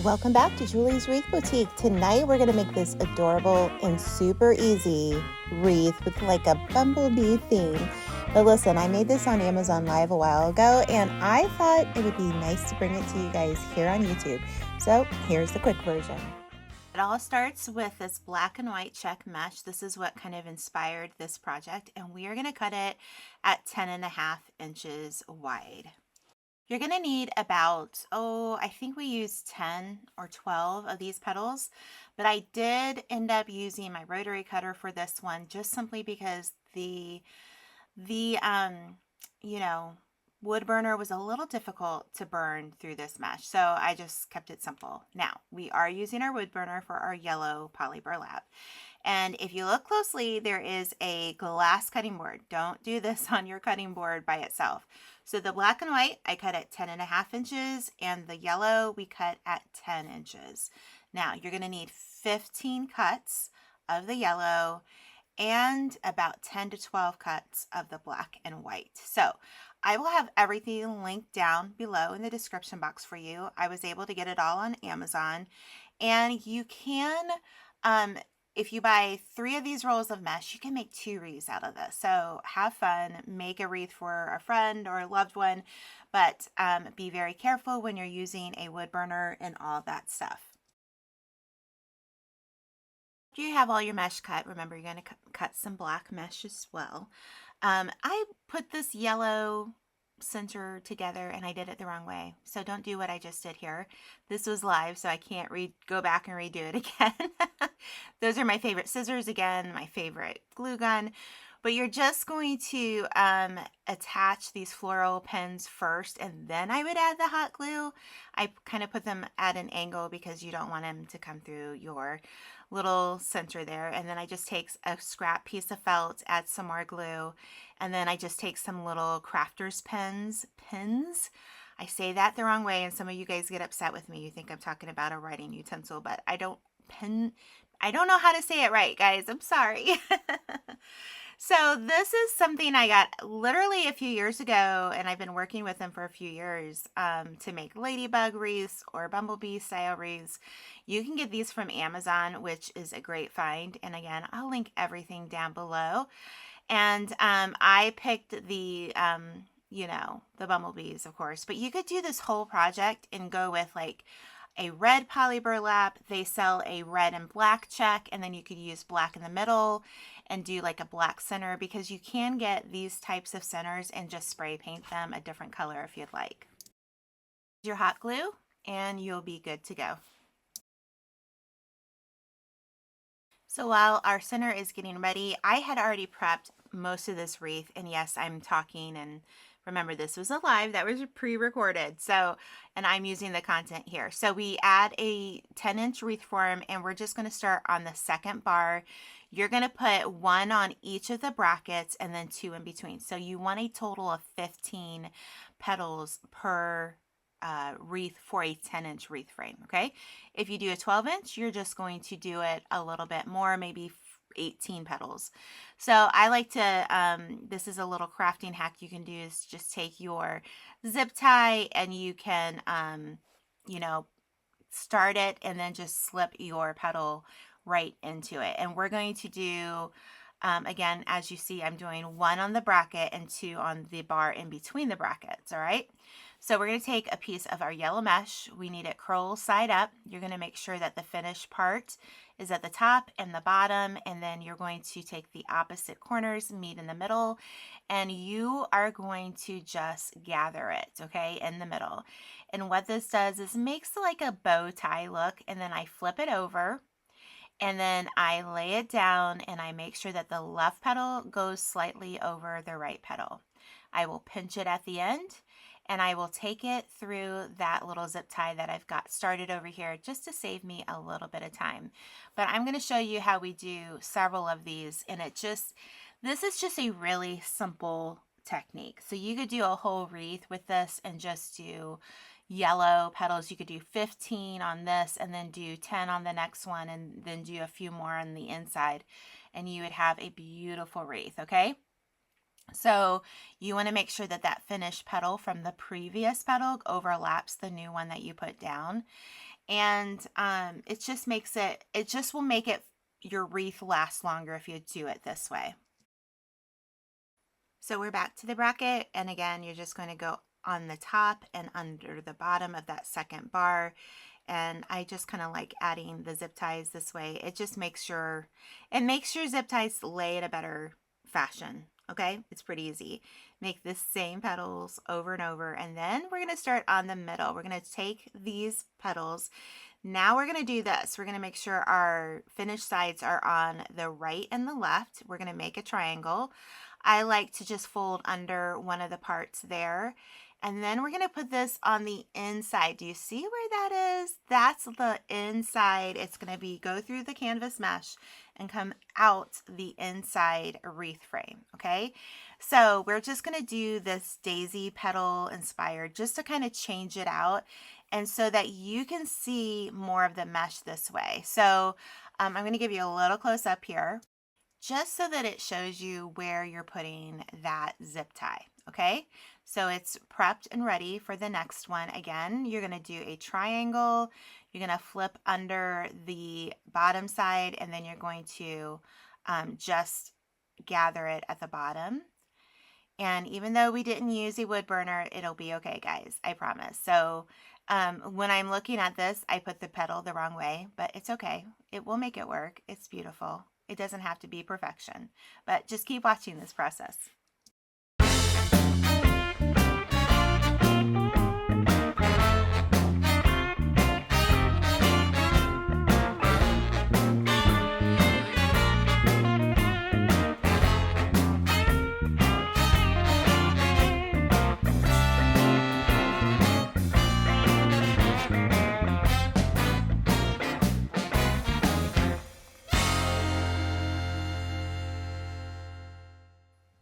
Welcome back to Julie's Wreath Boutique. Tonight we're going to make this adorable and super easy wreath with like a bumblebee theme. But listen, I made this on Amazon Live a while ago and I thought it would be nice to bring it to you guys here on YouTube. So here's the quick version. It all starts with this black and white check mesh. This is what kind of inspired this project, and we are going to cut it at 10.5 inches wide. You're going to need about, I think we used 10 or 12 of these petals, but I did end up using my rotary cutter for this one just simply because the wood burner was a little difficult to burn through this mesh, so I just kept it simple. Now, we are using our wood burner for our yellow poly burlap. And if you look closely, there is a glass cutting board. Don't do this on your cutting board by itself. So the black and white, I cut at 10.5 inches, and the yellow we cut at 10 inches. Now, you're going to need 15 cuts of the yellow and about 10 to 12 cuts of the black and white. So I will have everything linked down below in the description box for you. I was able to get it all on Amazon, and you can, if you buy 3 of these rolls of mesh, you can make 2 wreaths out of this. So have fun, make a wreath for a friend or a loved one, but be very careful when you're using a wood burner and all that stuff. After you have all your mesh cut, remember you're going to cut some black mesh as well. I put this yellow center together and I did it the wrong way, so don't do what I just did here. This was live, so I can't go back and redo it again. Those are my favorite scissors again, my favorite glue gun. But you're just going to attach these floral pins first, and then I would add the hot glue. I kind of put them at an angle because you don't want them to come through your little center there. And then I just take a scrap piece of felt, add some more glue, and then I just take some little crafter's pins. I say that the wrong way, and some of you guys get upset with me. You think I'm talking about a writing utensil, but I don't know how to say it right, guys. I'm sorry. So this is something I got literally a few years ago, and I've been working with them for a few years to make ladybug wreaths or bumblebee style wreaths. You can get these from Amazon, which is a great find. And again, I'll link everything down below. And I picked the bumblebees, of course, but you could do this whole project and go with like a red poly burlap. They sell a red and black check, and then you could use black in the middle and do like a black center, because you can get these types of centers and just spray paint them a different color if you'd like. Your hot glue and you'll be good to go. So while our center is getting ready, I had already prepped most of this wreath, and yes, I'm talking, and remember, this was a live, that was pre-recorded. So, and I'm using the content here. So we add a 10-inch wreath form, and we're just going to start on the second bar. You're going to put 1 on each of the brackets and then 2 in between. So you want a total of 15 petals per wreath for a 10-inch wreath frame. Okay. If you do a 12-inch, you're just going to do it a little bit more, maybe 18 petals. So I like to, this is a little crafting hack you can do, is just take your zip tie and you can, start it and then just slip your petal right into it. And we're going to do, again, as you see, I'm doing 1 on the bracket and 2 on the bar in between the brackets. All right. So we're going to take a piece of our yellow mesh. We need it curl side up. You're going to make sure that the finished part is at the top and the bottom, and then you're going to take the opposite corners, meet in the middle, and you are going to just gather it, okay, in the middle. And what this does is makes like a bow tie look, and then I flip it over, and then I lay it down, and I make sure that the left petal goes slightly over the right petal. I will pinch it at the end, and I will take it through that little zip tie that I've got started over here just to save me a little bit of time. But I'm going to show you how we do several of these, and this is just a really simple technique. So you could do a whole wreath with this and just do yellow petals. You could do 15 on this and then do 10 on the next one and then do a few more on the inside, and you would have a beautiful wreath, okay? So you want to make sure that that finished petal from the previous petal overlaps the new one that you put down. And it just makes it just will make it your wreath last longer if you do it this way. So we're back to the bracket, and again, you're just going to go on the top and under the bottom of that second bar. And I just kind of like adding the zip ties this way. It just makes your zip ties lay in a better fashion. Okay, it's pretty easy. Make the same petals over and over, and then we're going to start on the middle. We're going to take these petals. Now we're going to do this. We're going to make sure our finished sides are on the right and the left. We're going to make a triangle. I like to just fold under one of the parts there. And then we're going to put this on the inside. Do you see where that is? That's the inside. It's going to be go through the canvas mesh and come out the inside wreath frame. Okay. So we're just going to do this daisy petal inspired just to kind of change it out. And so that you can see more of the mesh this way. So I'm going to give you a little close up here, just so that it shows you where you're putting that zip tie. Okay, so it's prepped and ready for the next one. Again, you're going to do a triangle. You're going to flip under the bottom side, and then you're going to just gather it at the bottom. And even though we didn't use a wood burner, it'll be okay, guys. I promise. So when I'm looking at this, I put the petal the wrong way, but it's okay. It will make it work. It's beautiful. It doesn't have to be perfection, but just keep watching this process.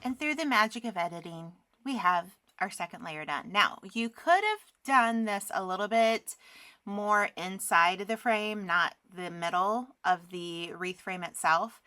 And through the magic of editing, we have our second layer done. Now, you could have done this a little bit more inside of the frame, not the middle of the wreath frame itself,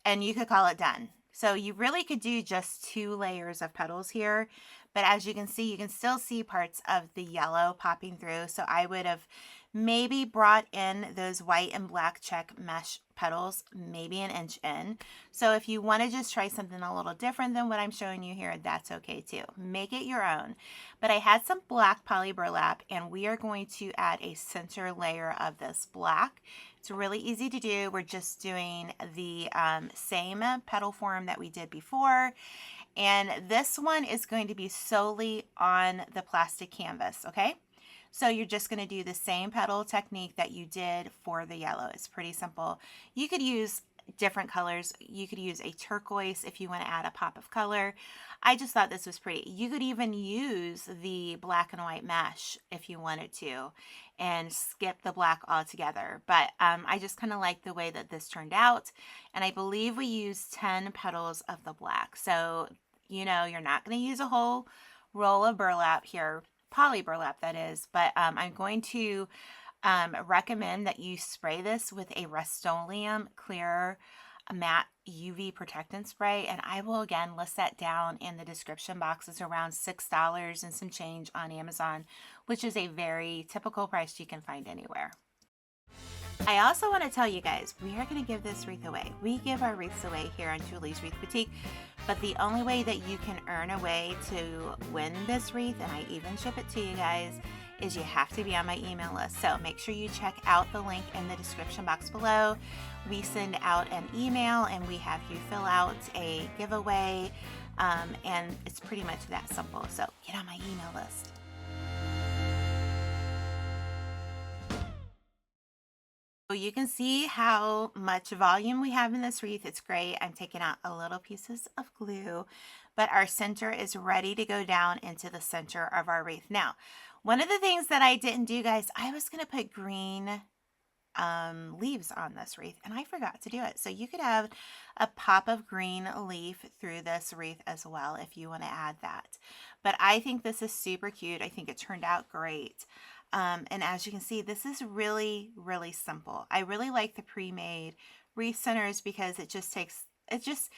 and you could call it done. So you really could do just 2 layers of petals here, but as you can see, you can still see parts of the yellow popping through. So I would have maybe brought in those white and black check mesh petals, maybe an inch in. So if you want to just try something a little different than what I'm showing you here, that's okay too. Make it your own. But I had some black poly burlap, and we are going to add a center layer of this black. It's really easy to do. We're just doing the same petal form that we did before. And this one is going to be solely on the plastic canvas, okay? So you're just going to do the same petal technique that you did for the yellow. It's pretty simple. You could use different colors. You could use a turquoise if you want to add a pop of color. I just thought this was pretty. You could even use the black and white mesh if you wanted to and skip the black altogether. But I just kind of like the way that this turned out. And I believe we used 10 petals of the black. So, you know, you're not going to use a whole roll of burlap here. Poly burlap, that is, but I'm going to recommend that you spray this with a Rust-Oleum clear matte UV protectant spray, and I will again list that down in the description box. It's around $6 and some change on Amazon, which is a very typical price you can find anywhere. I also want to tell you guys, we are going to give this wreath away. We give our wreaths away here on Julie's Wreath Boutique, but the only way that you can earn a way to win this wreath, and I even ship it to you guys, is you have to be on my email list. So make sure you check out the link in the description box below. We send out an email and we have you fill out a giveaway, and it's pretty much that simple. So get on my email list. So you can see how much volume we have in this wreath. It's great. I'm taking out a little pieces of glue, but our center is ready to go down into the center of our wreath. Now, one of the things that I didn't do, guys, I was going to put green leaves on this wreath, and I forgot to do it. So you could have a pop of green leaf through this wreath as well if you want to add that. But I think this is super cute. I think it turned out great. And as you can see, this is really, really simple. I really like the pre-made wreath centers because it just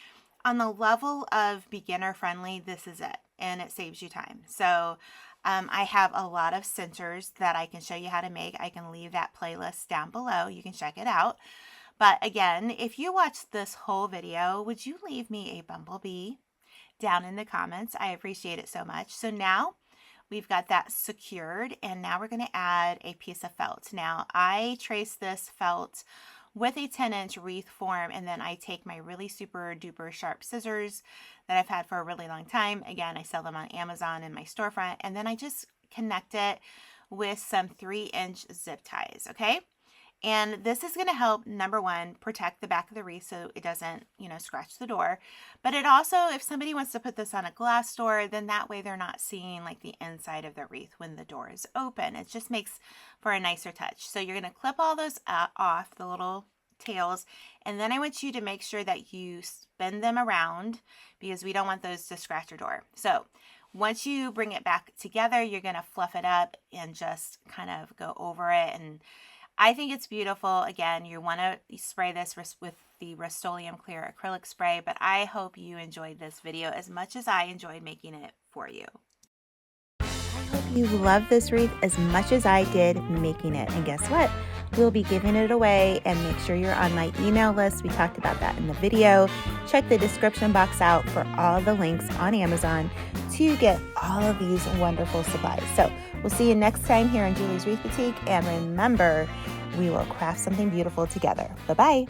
on the level of beginner friendly, this is it. And it saves you time. So I have a lot of centers that I can show you how to make. I can leave that playlist down below. You can check it out. But again, if you watched this whole video, would you leave me a bumblebee down in the comments? I appreciate it so much. So now we've got that secured, and now we're going to add a piece of felt. Now I trace this felt with a 10-inch wreath form, and then I take my really super duper sharp scissors that I've had for a really long time. Again, I sell them on Amazon in my storefront, and then I just connect it with some 3-inch zip ties, okay? And this is going to help, number one, protect the back of the wreath so it doesn't, scratch the door. But it also, if somebody wants to put this on a glass door, then that way they're not seeing like the inside of the wreath when the door is open. It just makes for a nicer touch. So you're going to clip all those off, the little tails, and then I want you to make sure that you spin them around because we don't want those to scratch your door. So once you bring it back together, you're going to fluff it up and just kind of go over it, and I think it's beautiful. Again, you want to spray this with the Rust-Oleum Clear acrylic spray, but I hope you enjoyed this video as much as I enjoyed making it for you. I hope you love this wreath as much as I did making it. And guess what? We'll be giving it away, and make sure you're on my email list. We talked about that in the video. Check the description box out for all the links on Amazon to get all of these wonderful supplies. So we'll see you next time here in Julie's Wreath Boutique, and remember, we will craft something beautiful together. Bye-bye.